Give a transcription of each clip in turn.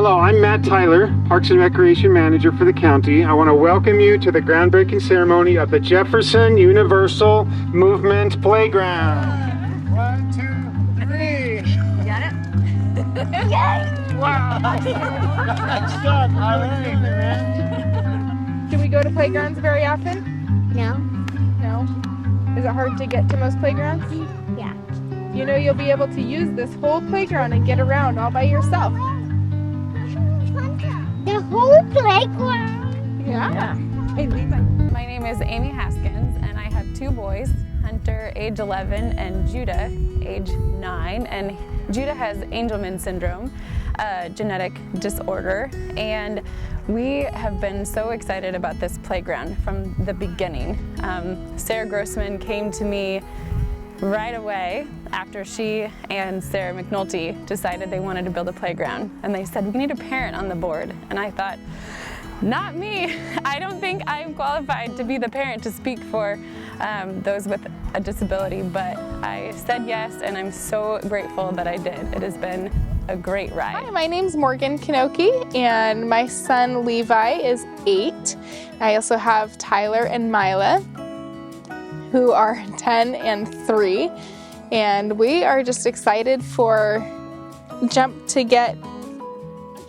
Hello, I'm Matt Tyler, Parks and Recreation Manager for the county. I want to welcome you to the groundbreaking ceremony of the Jefferson Universal Movement Playground. 1, 2, 3. Got it? Yay! Wow! Nice job, Tyler. Man. Do we go to playgrounds very often? No. No. Is it hard to get to most playgrounds? Yeah. You know you'll be able to use this whole playground and get around all by yourself. The whole playground. Yeah. Hey, Levi. My name is Amy Haskins, and I have 2 boys, Hunter, age 11, and Judah, age 9. And Judah has Angelman syndrome, a genetic disorder, and we have been so excited about this playground from the beginning. Sarah Grossman came to me right away after she and Sarah McNulty decided they wanted to build a playground, and they said, we need a parent on the board. And I thought, not me. I don't think I'm qualified to be the parent to speak for those with a disability, but I said yes, and I'm so grateful that I did. It has been a great ride. Hi, my name's Morgan Kanoki, and my son Levi is 8. I also have Tyler and Mila, who are 10 and 3, and we are just excited for Jump to get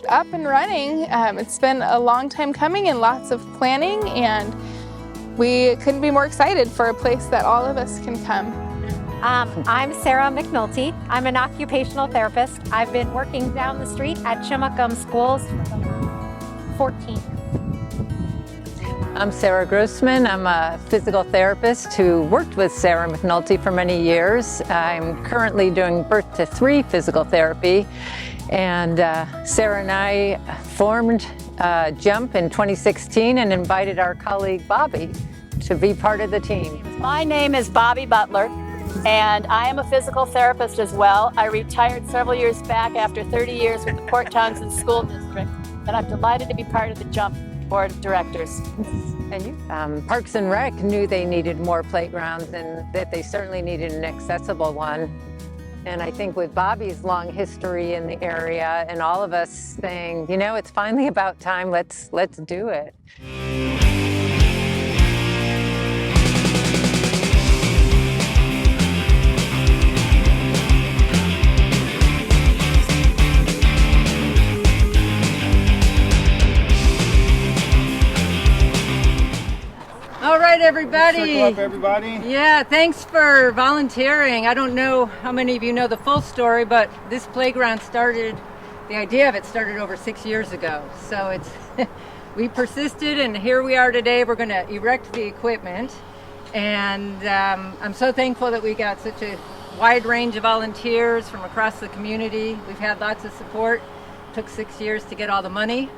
up and running. It's been a long time coming and lots of planning, and we couldn't be more excited for a place that all of us can come. I'm Sarah McNulty. I'm an occupational therapist. I've been working down the street at Chimacum Schools for 14 years. I'm Sarah Grossman. I'm a physical therapist who worked with Sarah McNulty for many years. I'm currently doing birth to 3 physical therapy, and Sarah and I formed Jump in 2016 and invited our colleague Bobby to be part of the team. My name is Bobby Butler, and I am a physical therapist as well. I retired several years back after 30 years with the Port Townsend School District, and I'm delighted to be part of the Jump Board of Directors. And you, Parks and Rec knew they needed more playgrounds and that they certainly needed an accessible one. And I think with Bobby's long history in the area and all of us saying, you know, it's finally about time, let's do it. All right, everybody. Circle up, everybody. Yeah, thanks for volunteering. I don't know how many of you know the full story, but this playground started, the idea of it started over 6 years ago. So it's, we persisted, and here we are today. We're going to erect the equipment, and I'm so thankful that we got such a wide range of volunteers from across the community. We've had lots of support. It took 6 years to get all the money.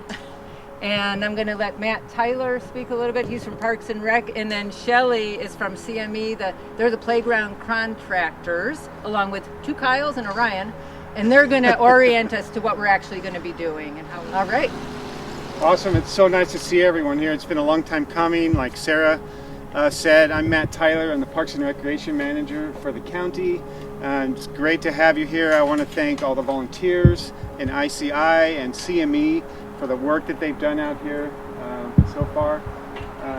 And I'm going to let Matt Tyler speak a little bit. He's from Parks and Rec. And then Shelly is from CME. They're the playground contractors, along with 2 Kyles and a Ryan. And they're going to orient us to what we're actually going to be doing. And how. All right. Awesome. It's so nice to see everyone here. It's been a long time coming. Like Sarah said, I'm Matt Tyler. I'm the Parks and Recreation Manager for the county. It's great to have you here. I want to thank all the volunteers in ICI and CME for the work that they've done out here so far.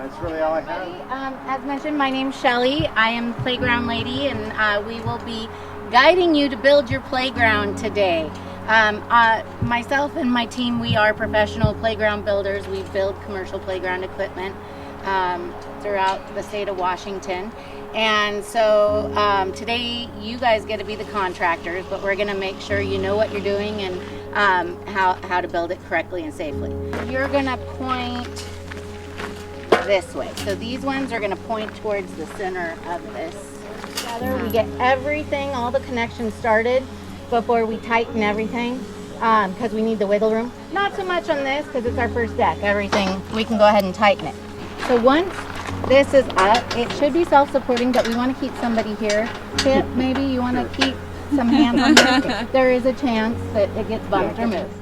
It's really all I have. As mentioned, my name's Shelly. I am Playground Lady, and we will be guiding you to build your playground today. Myself and my team, we are professional playground builders. We build commercial playground equipment throughout the state of Washington. And so today you guys get to be the contractors, but we're going to make sure you know what you're doing and how to build it correctly and safely. You're going to point this way. So these ones are going to point towards the center of this. Together we get everything, all the connections started before we tighten everything because we need the wiggle room. Not so much on this because it's our first deck. Everything, we can go ahead and tighten it. So once this is up, it should be self-supporting, but we want to keep somebody here. Kip, maybe you want to keep some hands on this. There is a chance that it gets bumped or moved.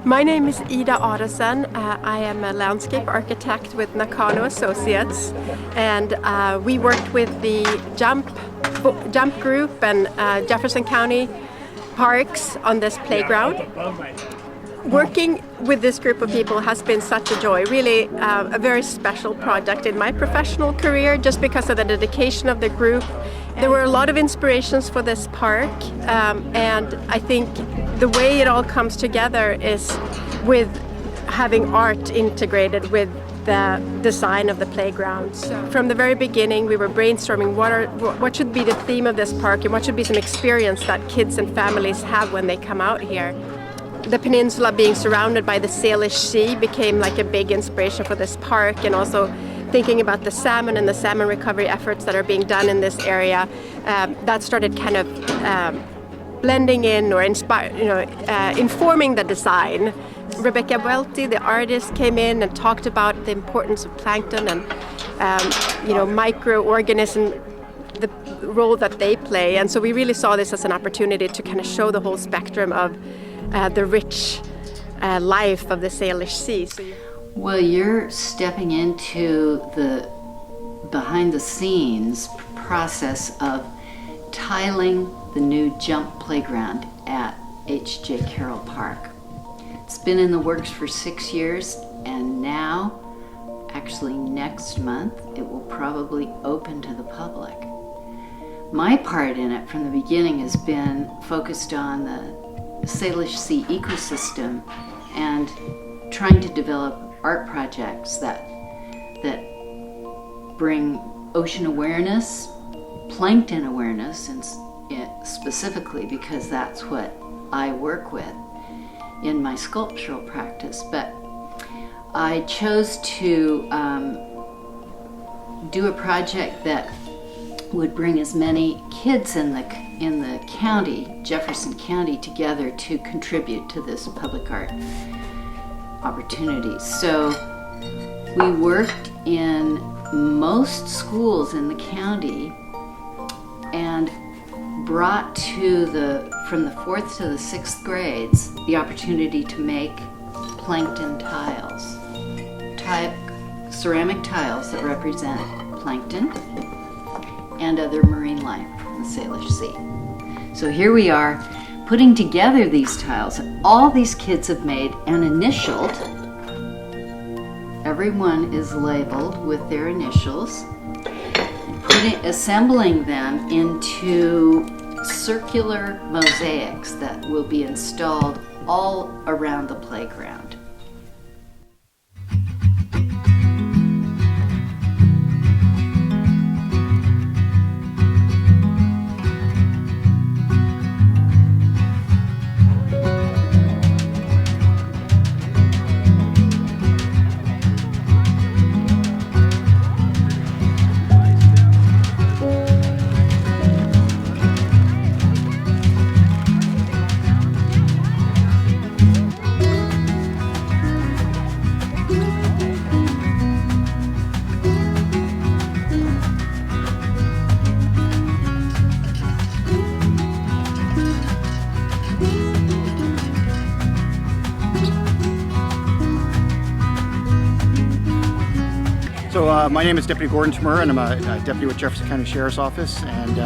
My name is Ida Aresen. I am a landscape architect with Nakano Associates, and we worked with the Jump Group and Jefferson County Parks on this playground. Working with this group of people has been such a joy, really a very special project in my professional career just because of the dedication of the group. There were a lot of inspirations for this park, and I think the way it all comes together is with having art integrated with the design of the playground. From the very beginning we were brainstorming what should be the theme of this park and what should be some experience that kids and families have when they come out here. The peninsula being surrounded by the Salish Sea became like a big inspiration for this park, and also thinking about the salmon and the salmon recovery efforts that are being done in this area, that started kind of blending in or informing the design. Rebecca Welty, the artist, came in and talked about the importance of plankton and microorganisms, the role that they play, and so we really saw this as an opportunity to kind of show the whole spectrum of the rich life of the Salish Sea. Well, you're stepping into the behind-the-scenes process of tiling the new jump playground at H.J. Carroll Park. It's been in the works for 6 years, and now, actually next month, it will probably open to the public. My part in it from the beginning has been focused on the Salish Sea ecosystem and trying to develop art projects that bring ocean awareness, plankton awareness, and specifically because that's what I work with in my sculptural practice. But I chose to do a project that would bring as many kids in the county, Jefferson County, together to contribute to this public art opportunities. So we worked in most schools in the county and brought from the 4th to the 6th grades the opportunity to make plankton tiles, ceramic tiles that represent plankton and other marine life in the Salish Sea. So here we are putting together these tiles. All these kids have made and initialed. Everyone is labeled with their initials, assembling them into circular mosaics that will be installed all around the playground. So my name is Deputy Gordon Tmur, and I'm a deputy with Jefferson County Sheriff's Office, and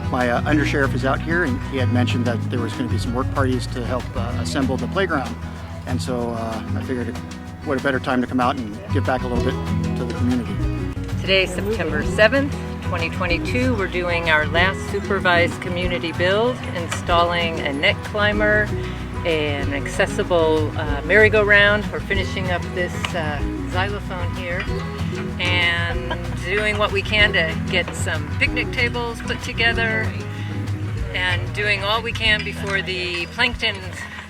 my undersheriff is out here, and he had mentioned that there was going to be some work parties to help assemble the playground, and so I figured what a better time to come out and give back a little bit to the community. Today, September 7th, 2022, we're doing our last supervised community build, installing a net climber, an accessible merry-go-round. We're finishing up this xylophone here and doing what we can to get some picnic tables put together and doing all we can before the plankton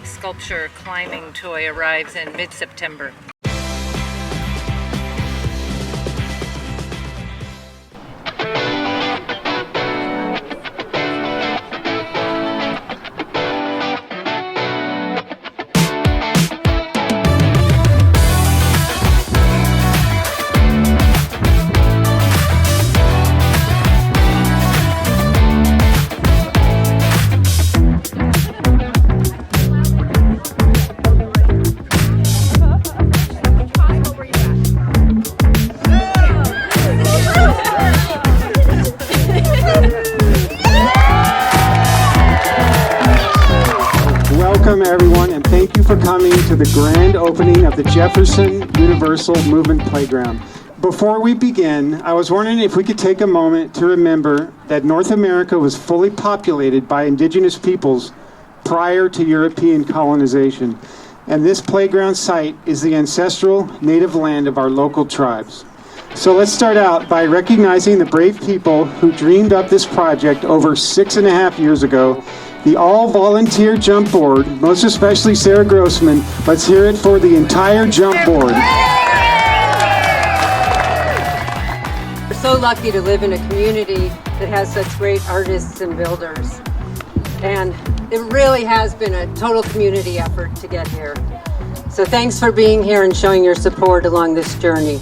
sculpture climbing toy arrives in mid-September. Welcome everyone, and thank you for coming to the grand opening of the Jefferson Universal Movement Playground. Before we begin, I was wondering if we could take a moment to remember that North America was fully populated by indigenous peoples prior to European colonization, and this playground site is the ancestral native land of our local tribes. So let's start out by recognizing the brave people who dreamed up this project over 6.5 years ago. The all-volunteer jump board, most especially Sarah Grossman. Let's hear it for the entire jump board. We're so lucky to live in a community that has such great artists and builders. And it really has been a total community effort to get here. So thanks for being here and showing your support along this journey.